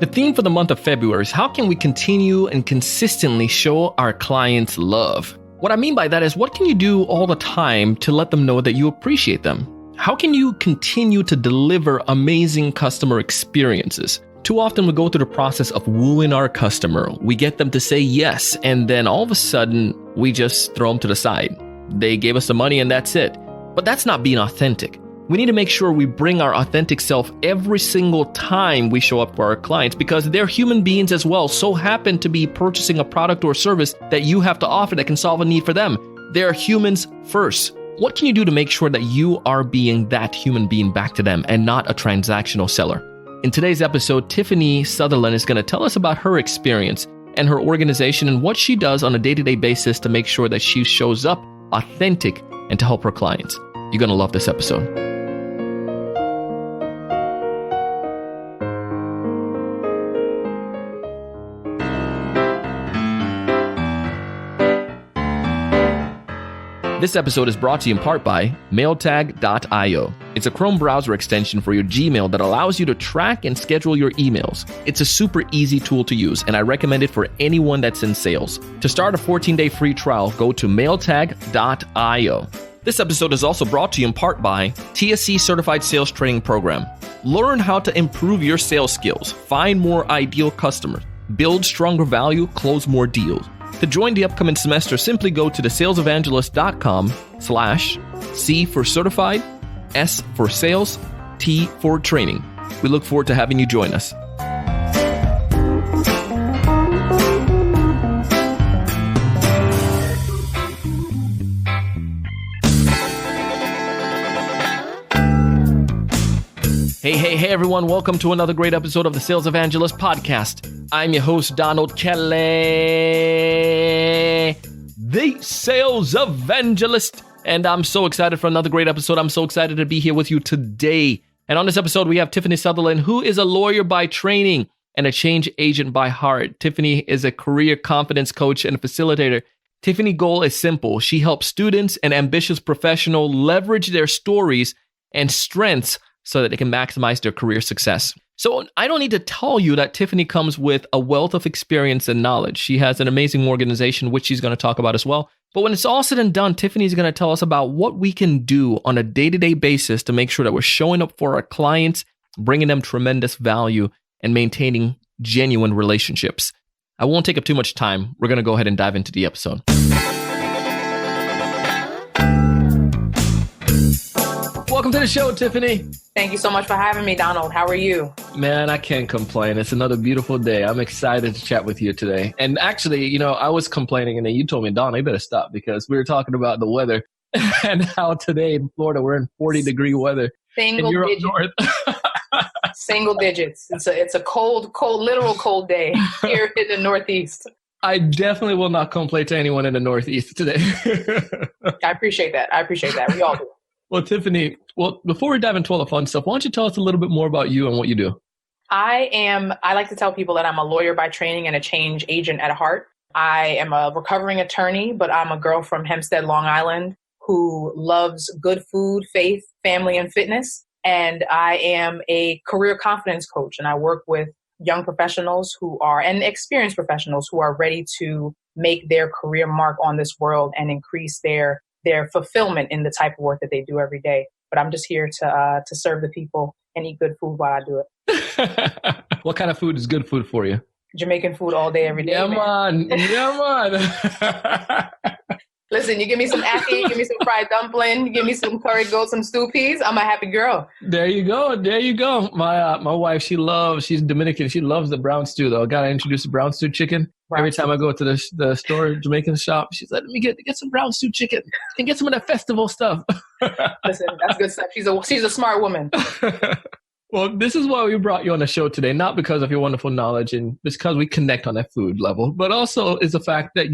The theme for the month of February is how can we continue and consistently show our clients love? What I mean by that is what can you do all the time to let them know that you appreciate them? How can you continue to deliver amazing customer experiences? Too often we go through the process of wooing our customer. We get them to say yes, and then all of a sudden we just throw them to the side. They gave us the money and that's it. But that's not being authentic. We need to make sure we bring our authentic self every single time we show up for our clients because they're human beings as well, so happen to be purchasing a product or service that you have to offer that can solve a need for them. They're humans first. What can you do to make sure that you are being that human being back to them and not a transactional seller? In today's episode, Tiffany Southerland is going to tell us about her experience and her organization and what she does on a day-to-day basis to make sure that she shows up authentic and to help her clients. You're going to love this episode. This episode is brought to you in part by mailtag.io. It's a Chrome browser extension for your Gmail that allows you to track and schedule your emails. It's a super easy tool to use, and I recommend it for anyone that's in sales. To start a 14-day free trial, go to mailtag.io. This episode is also brought to you in part by TSE Certified Sales Training Program. Learn how to improve your sales skills, find more ideal customers, build stronger value, close more deals. To join the upcoming semester, simply go to thesalesevangelist.com/C for certified, S for sales, T for training. We look forward to having you join us. Hey everyone, welcome to another great episode of the Sales Evangelist Podcast. I'm your host, Donald Kelly, the Sales Evangelist, and I'm so excited for another great episode. I'm so excited to be here with you today. And on this episode, we have Tiffany Southerland, who is a lawyer by training and a change agent by heart. Tiffany is a career confidence coach and facilitator. Tiffany's goal is simple. She helps students and ambitious professionals leverage their stories and strengths so that they can maximize their career success. So I don't need to tell you that Tiffany comes with a wealth of experience and knowledge. She has an amazing organization, which she's going to talk about as well. But when it's all said and done, Tiffany's going to tell us about what we can do on a day-to-day basis to make sure that we're showing up for our clients, bringing them tremendous value, and maintaining genuine relationships. I won't take up too much time. We're going to go ahead and dive into the episode. Welcome to the show, Tiffany. Thank you so much for having me, Donald. How are you? Man, I can't complain. It's another beautiful day. I'm excited to chat with you today. And actually, I was complaining and then you told me, Don, you better stop because we were talking about the weather and how today in Florida, we're in 40-degree weather. Single digits. Single digits. It's a cold, literal cold day here in the Northeast. I definitely will not complain to anyone in the Northeast today. I appreciate that. We all do. Well, Tiffany, before we dive into all the fun stuff, why don't you tell us a little bit more about you and what you do? I like to tell people that I'm a lawyer by training and a change agent at heart. I am a recovering attorney, but I'm a girl from Hempstead, Long Island, who loves good food, faith, family, and fitness. And I am a career confidence coach, and I work with young professionals and experienced professionals who are ready to make their career mark on this world and increase their fulfillment in the type of work that they do every day. But I'm just here to serve the people and eat good food while I do it. What kind of food is good food for you? Jamaican food all day, every day. Yeah, man. Listen, you give me some ackee, give me some fried dumpling, give me some curry goat, some stew peas. I'm a happy girl. There you go. My wife, she's Dominican. She loves the brown stew, though. I got to introduce the brown stew chicken. Every time I go to the store, Jamaican shop, she's like, let me get some brown stew chicken and get some of that festival stuff. Listen, that's good stuff. She's a smart woman. Well, this is why we brought you on the show today, not because of your wonderful knowledge and because we connect on that food level, but also is the fact that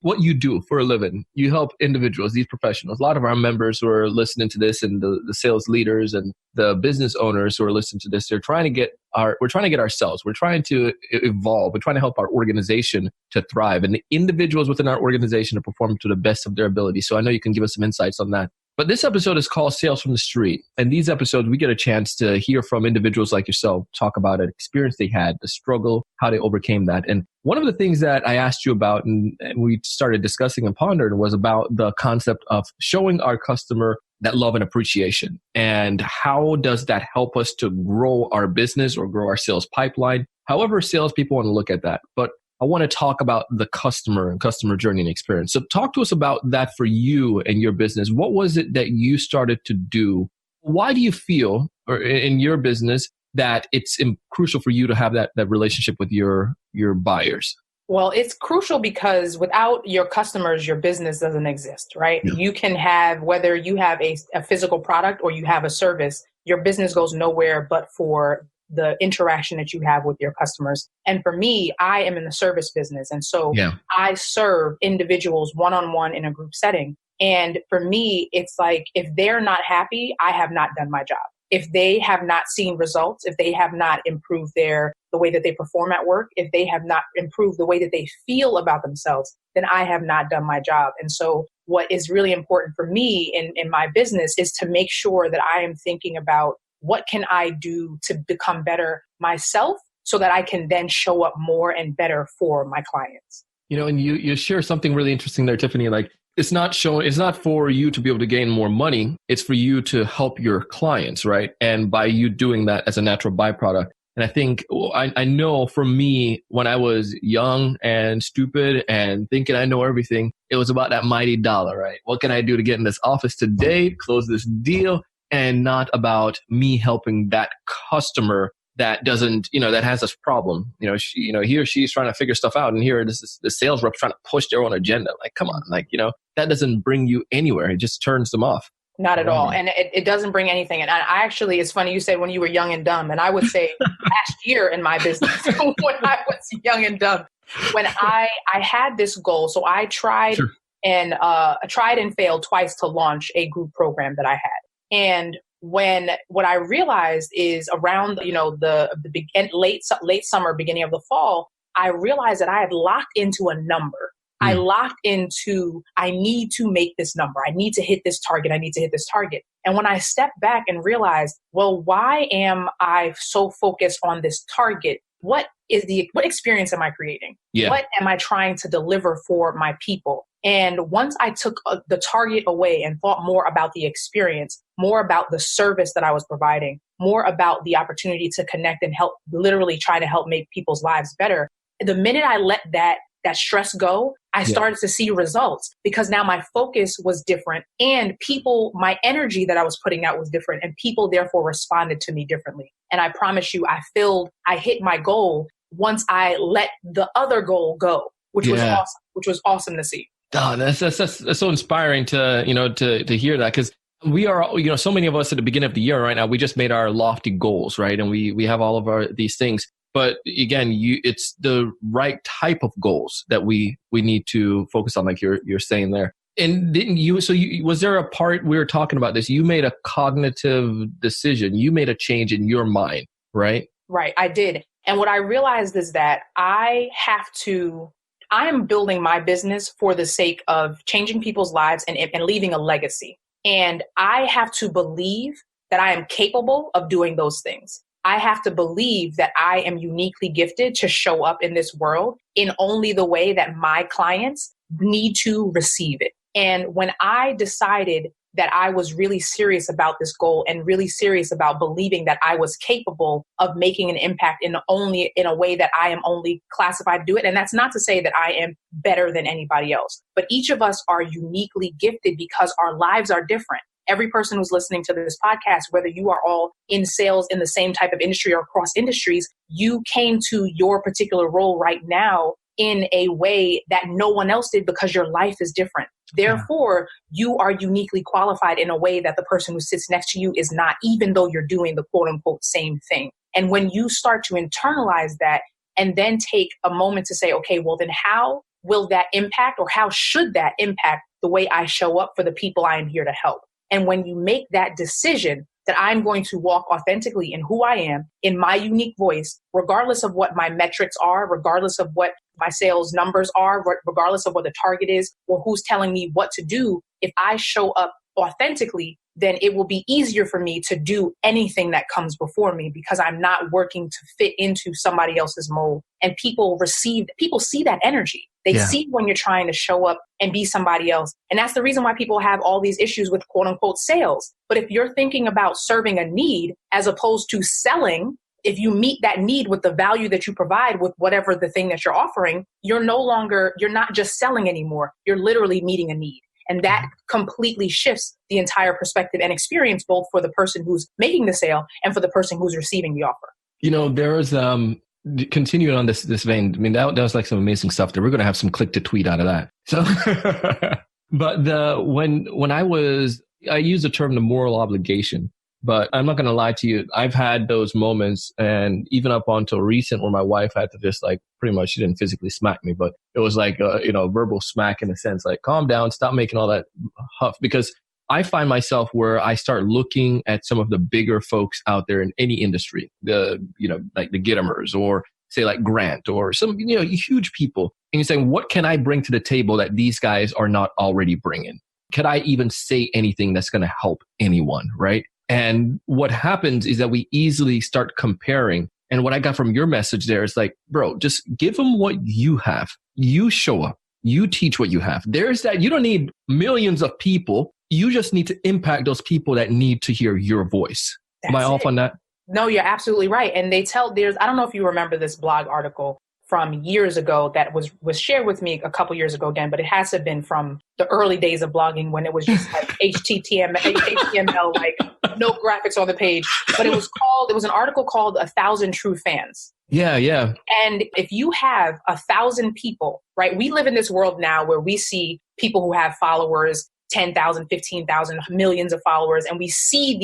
what you do for a living. You help individuals, these professionals. A lot of our members who are listening to this and the sales leaders and the business owners who are listening to this, we're trying to get ourselves. We're trying to evolve. We're trying to help our organization to thrive and the individuals within our organization to perform to the best of their ability. So I know you can give us some insights on that. But this episode is called Sales from the Street. And these episodes, we get a chance to hear from individuals like yourself, talk about an experience they had, the struggle, how they overcame that. And one of the things that I asked you about and we started discussing and pondering was about the concept of showing our customer that love and appreciation. And how does that help us to grow our business or grow our sales pipeline? However, salespeople want to look at that. But I want to talk about the customer and customer journey and experience. So talk to us about that for you and your business. What was it that you started to do? Why do you feel, or in your business, that it's crucial for you to have that relationship with your buyers? Well, it's crucial because without your customers, your business doesn't exist, right? Yeah. You can have, whether you have a physical product or you have a service, your business goes nowhere but for the interaction that you have with your customers. And for me, I am in the service business. And so I serve individuals one-on-one in a group setting. And for me, it's like, if they're not happy, I have not done my job. If they have not seen results, if they have not improved the way that they perform at work, if they have not improved the way that they feel about themselves, then I have not done my job. And so what is really important for me in my business is to make sure that I am thinking about, what can I do to become better myself so that I can then show up more and better for my clients? And you share something really interesting there, Tiffany. Like, it's not for you to be able to gain more money. It's for you to help your clients, right? And by you doing that as a natural byproduct. And I think, I know for me, when I was young and stupid and thinking I know everything, it was about that mighty dollar, right? What can I do to get in this office today, close this deal? And not about me helping that customer that doesn't, that has this problem. He or she's trying to figure stuff out, and here the sales rep's trying to push their own agenda. Like, come on, that doesn't bring you anywhere. It just turns them off. Not at all. And it doesn't bring anything. And I actually, it's funny you say when you were young and dumb, and I would say last year in my business when I was young and dumb, when I had this goal. So I tried and failed twice to launch a group program that I had. And what I realized is around, late summer, beginning of the fall, I realized that I had locked into a number. I locked into, I need to make this number. I need to hit this target. I need to hit this target. And when I stepped back and realized, well, why am I so focused on this target? What experience am I creating? Yeah. What am I trying to deliver for my people? And once I took the target away and thought more about the experience, more about the service that I was providing, more about the opportunity to connect and help, literally try to help make people's lives better, the minute I let that stress go, I started to see results, because now my focus was different, and my energy that I was putting out was different, and people therefore responded to me differently. And I promise you, I hit my goal once I let the other goal go, which was awesome to see. Oh, that's so inspiring to hear that, because we are, so many of us at the beginning of the year right now, we just made our lofty goals, right? And we have all of these things. But again, it's the right type of goals that we need to focus on, like you're saying there. And didn't you? So was there a part we were talking about this? You made a cognitive decision. You made a change in your mind, right? Right, I did. And what I realized is that I am building my business for the sake of changing people's lives and leaving a legacy. And I have to believe that I am capable of doing those things. I have to believe that I am uniquely gifted to show up in this world in only the way that my clients need to receive it. And when I decided that I was really serious about this goal and really serious about believing that I was capable of making an impact in a way that I am only classified to do it. And that's not to say that I am better than anybody else, but each of us are uniquely gifted because our lives are different. Every person who's listening to this podcast, whether you are all in sales in the same type of industry or across industries, you came to your particular role right now in a way that no one else did because your life is different. Therefore, you are uniquely qualified in a way that the person who sits next to you is not, even though you're doing the quote unquote same thing. And when you start to internalize that and then take a moment to say, okay, well, then how will that impact, or how should that impact the way I show up for the people I am here to help? And when you make that decision that I'm going to walk authentically in who I am, in my unique voice, regardless of what my metrics are, regardless of what my sales numbers are, regardless of what the target is or who's telling me what to do, if I show up authentically, then it will be easier for me to do anything that comes before me because I'm not working to fit into somebody else's mold. And people see that energy. They see when you're trying to show up and be somebody else. And that's the reason why people have all these issues with quote unquote sales. But if you're thinking about serving a need as opposed to selling, if you meet that need with the value that you provide with whatever the thing that you're offering, you're not just selling anymore. You're literally meeting a need. And that completely shifts the entire perspective and experience, both for the person who's making the sale and for the person who's receiving the offer. You know, there's continuing on this vein. I mean, that was like some amazing stuff there. We're going to have some click to tweet out of that. So, but when I use the term the moral obligation, but I'm not going to lie to you. I've had those moments, and even up until recent, where my wife had to just like pretty much, she didn't physically smack me, but it was like verbal smack in a sense, like calm down, stop making all that huff, because I find myself where I start looking at some of the bigger folks out there in any industry, like the Gittimers or say like Grant or some huge people, and you're saying, what can I bring to the table that these guys are not already bringing? Could I even say anything that's going to help anyone, right? And what happens is that we easily start comparing. And what I got from your message there is like, bro, just give them what you have. You show up. You teach what you have. There's that. You don't need millions of people. You just need to impact those people that need to hear your voice. Am I off on that? No, you're absolutely right. And I don't know if you remember this blog article from years ago that was shared with me a couple years ago again, but it has to have been from the early days of blogging when it was just like HTML, like no graphics on the page. But it was an article called 1,000 True Fans. Yeah, yeah. And if you have 1,000 people, right? We live in this world now where we see people who have followers, 10,000, 15,000, millions of followers, and we see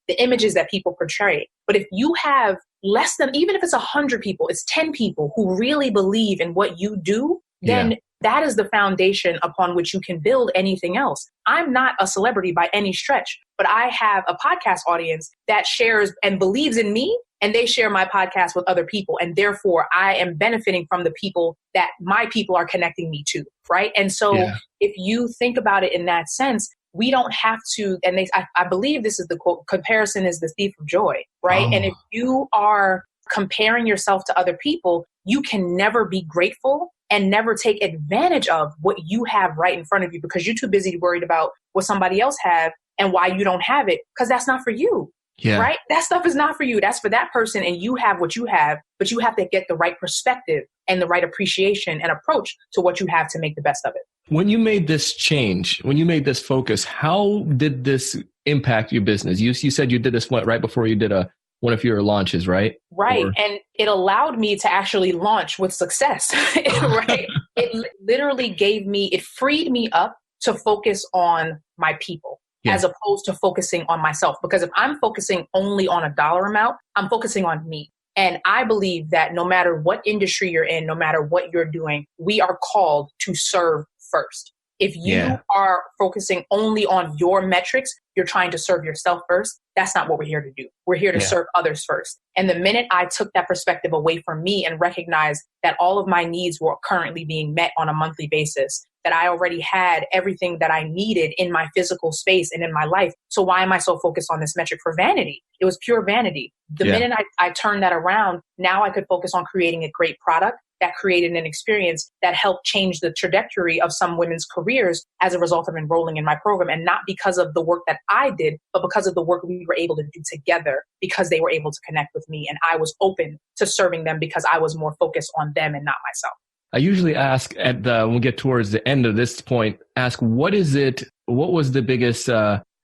the images that people portray. But if you have less than, even if it's 100 people, it's 10 people who really believe in what you do, then that is the foundation upon which you can build anything else. I'm not a celebrity by any stretch, but I have a podcast audience that shares and believes in me, and they share my podcast with other people. And therefore, I am benefiting from the people that my people are connecting me to, right? And so if you think about it in that sense, we don't have to, and I believe this is the quote, comparison is the thief of joy, right? Oh. And if you are comparing yourself to other people, you can never be grateful and never take advantage of what you have right in front of you because you're too busy worried about what somebody else have and why you don't have it, because that's not for you. Yeah. Right? That stuff is not for you. That's for that person. And you have what you have, but you have to get the right perspective and the right appreciation and approach to what you have to make the best of it. When you made this change, when you made this focus, how did this impact your business? You said you did this right before you did one of your launches, right? Right. And it allowed me to actually launch with success, right? It literally it freed me up to focus on my people. As opposed to focusing on myself. Because if I'm focusing only on a dollar amount, I'm focusing on me. And I believe that no matter what industry you're in, no matter what you're doing, we are called to serve first. If you are focusing only on your metrics, you're trying to serve yourself first. That's not what we're here to do. We're here to serve others first. And the minute I took that perspective away from me and recognized that all of my needs were currently being met on a monthly basis, that I already had everything that I needed in my physical space and in my life. So why am I so focused on this metric for vanity? It was pure vanity. The minute I turned that around, now I could focus on creating a great product that created an experience that helped change the trajectory of some women's careers as a result of enrolling in my program. And not because of the work that I did, but because of the work we were able to do together, because they were able to connect with me. And I was open to serving them because I was more focused on them and not myself. I usually ask when we get towards the end of this point, what was the biggest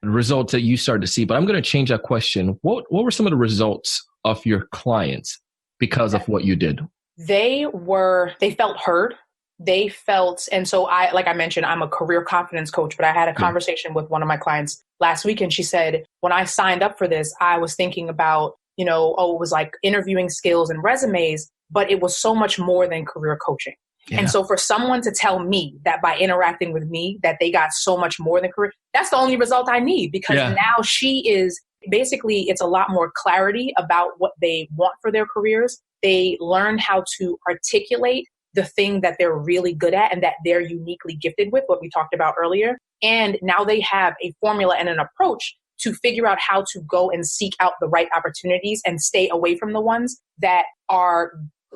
results that you started to see? But I'm going to change that question. What were some of the results of your clients because of what you did? They felt heard. They felt, and so like I mentioned, I'm a career confidence coach, but I had a conversation with one of my clients last week, and she said, when I signed up for this, I was thinking about, it was like interviewing skills and resumes, but it was so much more than career coaching. Yeah. And so for someone to tell me that by interacting with me, that they got so much more than career, that's the only result I need, because now she is basically, it's a lot more clarity about what they want for their careers. They learn how to articulate the thing that they're really good at and that they're uniquely gifted with, what we talked about earlier. And now they have a formula and an approach to figure out how to go and seek out the right opportunities and stay away from the ones that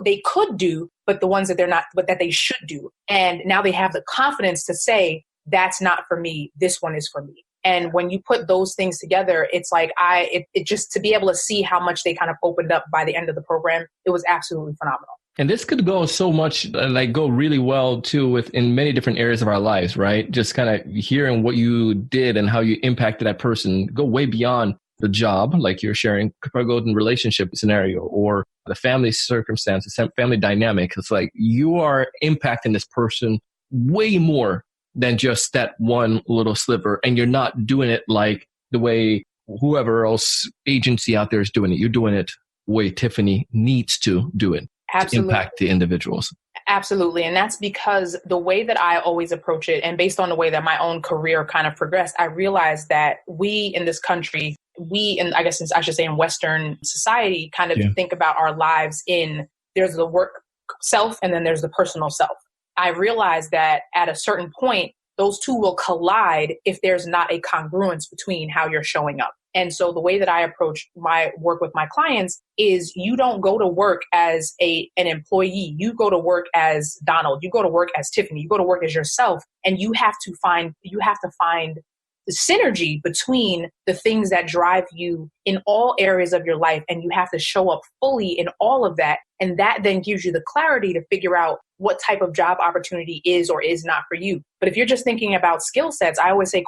they could do, but the ones that they're not, but that they should do. And now they have the confidence to say, that's not for me. This one is for me. And when you put those things together, it's like it just to be able to see how much they kind of opened up by the end of the program, it was absolutely phenomenal. And this could go so much, like go really well too in many different areas of our lives, right? Just kind of hearing what you did and how you impacted that person, go way beyond the job, like you're sharing, could go in relationship scenario or the family circumstances, family dynamic. It's like you are impacting this person way more than just that one little sliver. And you're not doing it like the way whoever else agency out there is doing it. You're doing it the way Tiffany needs to do it. Absolutely. To impact the individuals. Absolutely. And that's because the way that I always approach it, and based on the way that my own career kind of progressed, I realized that we in this country, and I guess I should say in Western society, kind of think about our lives there's the work self and then there's the personal self. I realized that at a certain point, those two will collide if there's not a congruence between how you're showing up. And so the way that I approach my work with my clients is you don't go to work as an employee. You go to work as Donald. You go to work as Tiffany. You go to work as yourself. And you have to find the synergy between the things that drive you in all areas of your life. And you have to show up fully in all of that. And that then gives you the clarity to figure out what type of job opportunity is or is not for you. But if you're just thinking about skill sets, I always say your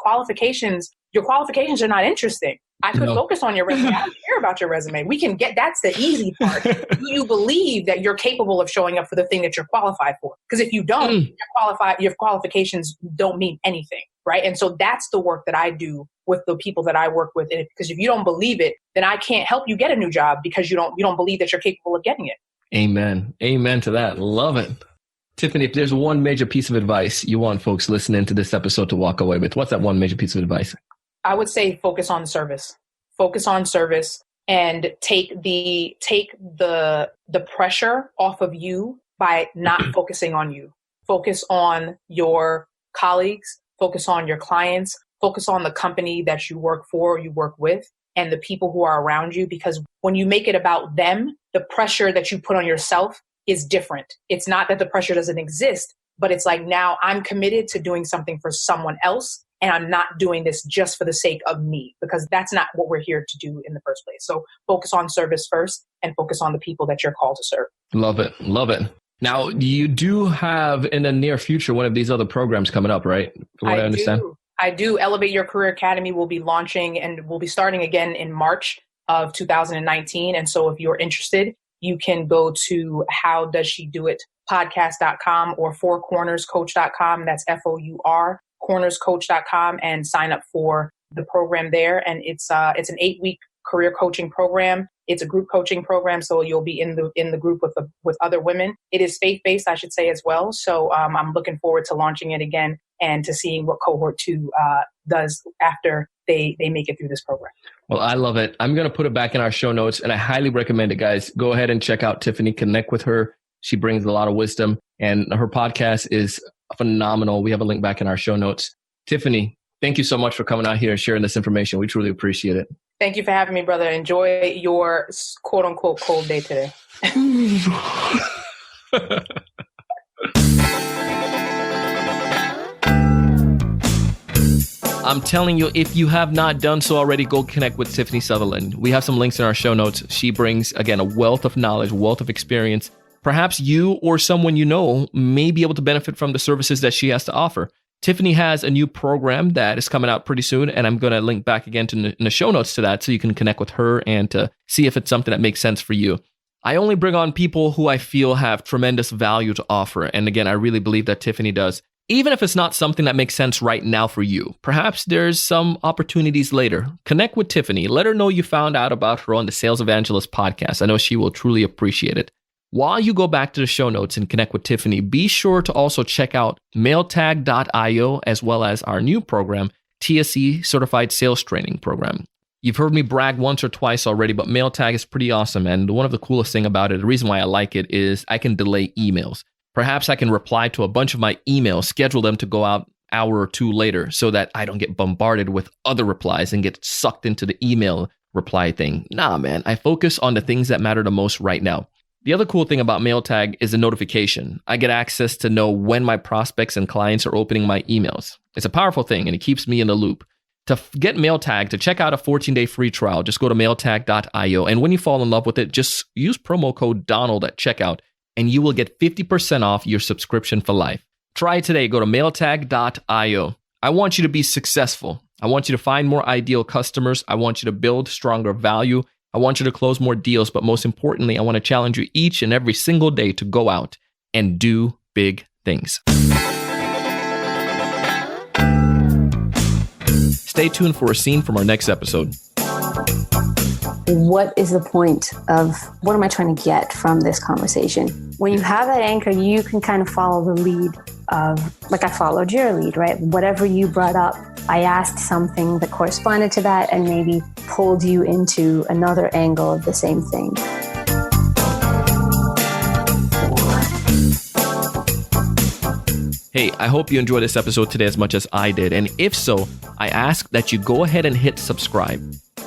qualifications are not interesting. I could focus on your resume. I don't care about your resume. That's the easy part. Do you believe that you're capable of showing up for the thing that you're qualified for? Because if you don't, your qualifications don't mean anything, right? And so that's the work that I do with the people that I work with. Because if you don't believe it, then I can't help you get a new job because you don't believe that you're capable of getting it. Amen. Amen to that. Love it. Tiffany, if there's one major piece of advice you want folks listening to this episode to walk away with, what's that one major piece of advice? I would say focus on service. Focus on service and take the pressure off of you by not focusing on you. Focus on your colleagues, focus on your clients, focus on the company that you work for, you work with, and the people who are around you. Because when you make it about them, the pressure that you put on yourself is different. It's not that the pressure doesn't exist, but it's like, now I'm committed to doing something for someone else. And I'm not doing this just for the sake of me, because that's not what we're here to do in the first place. So focus on service first and focus on the people that you're called to serve. Love it. Love it. Now, you do have in the near future one of these other programs coming up, right? From what I understand. I do. Elevate Your Career Academy will be launching and will be starting again in March of 2019. And so if you're interested, you can go to howdoesshedoit.podcast.com or fourcornerscoach.com. That's FOUR. cornerscoach.com and sign up for the program there. And it's an 8-week career coaching program. It's a group coaching program, so you'll be in the group with other women. It is faith-based, I should say, as well. So I'm looking forward to launching it again and to seeing what cohort 2 does after they make it through this program. Well, I love it. I'm going to put it back in our show notes, and I highly recommend it, guys. Go ahead and check out Tiffany. Connect with her. She brings a lot of wisdom, and her podcast is phenomenal. We have a link back in our show notes. Tiffany, thank you so much for coming out here and sharing this information. We truly appreciate it. Thank you for having me, brother. Enjoy your quote unquote cold day today. I'm telling you, if you have not done so already, go connect with Tiffany Southerland. We have some links in our show notes. She brings, again, a wealth of knowledge, wealth of experience. Perhaps you or someone you know may be able to benefit from the services that she has to offer. Tiffany has a new program that is coming out pretty soon, and I'm going to link back again in the show notes to that so you can connect with her and to see if it's something that makes sense for you. I only bring on people who I feel have tremendous value to offer. And again, I really believe that Tiffany does. Even if it's not something that makes sense right now for you, perhaps there's some opportunities later. Connect with Tiffany. Let her know you found out about her on the Sales Evangelist podcast. I know she will truly appreciate it. While you go back to the show notes and connect with Tiffany, be sure to also check out mailtag.io as well as our new program, TSE Certified Sales Training Program. You've heard me brag once or twice already, but Mailtag is pretty awesome. And one of the coolest thing about it, the reason why I like it is I can delay emails. Perhaps I can reply to a bunch of my emails, schedule them to go out an hour or two later so that I don't get bombarded with other replies and get sucked into the email reply thing. Nah, man, I focus on the things that matter the most right now. The other cool thing about MailTag is the notification. I get access to know when my prospects and clients are opening my emails. It's a powerful thing and it keeps me in the loop. To get MailTag, to check out a 14-day free trial, just go to mailtag.io. And when you fall in love with it, just use promo code Donald at checkout and you will get 50% off your subscription for life. Try it today. Go to mailtag.io. I want you to be successful. I want you to find more ideal customers. I want you to build stronger value. I want you to close more deals, but most importantly, I want to challenge you each and every single day to go out and do big things. Stay tuned for a scene from our next episode. What is the point of what am I trying to get from this conversation? When you have that anchor, you can kind of follow the lead of, like I followed your lead, right? Whatever you brought up, I asked something that corresponded to that and maybe pulled you into another angle of the same thing. Hey, I hope you enjoyed this episode today as much as I did. And if so, I ask that you go ahead and hit subscribe.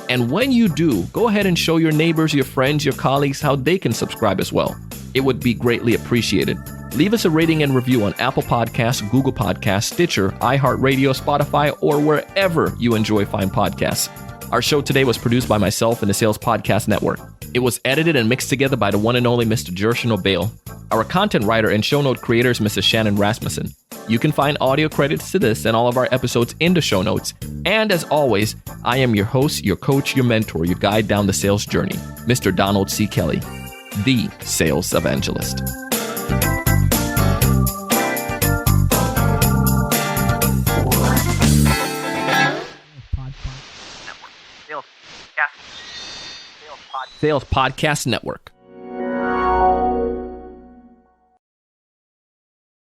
And when you do, go ahead and show your neighbors, your friends, your colleagues how they can subscribe as well. It would be greatly appreciated. Leave us a rating and review on Apple Podcasts, Google Podcasts, Stitcher, iHeartRadio, Spotify, or wherever you enjoy fine podcasts. Our show today was produced by myself and the Sales Podcast Network. It was edited and mixed together by the one and only Mr. Jershon O'Bale. Our content writer and show note creator is Mrs. Shannon Rasmussen. You can find audio credits to this and all of our episodes in the show notes. And as always, I am your host, your coach, your mentor, your guide down the sales journey, Mr. Donald C. Kelly, the sales evangelist. Sales Podcast Network.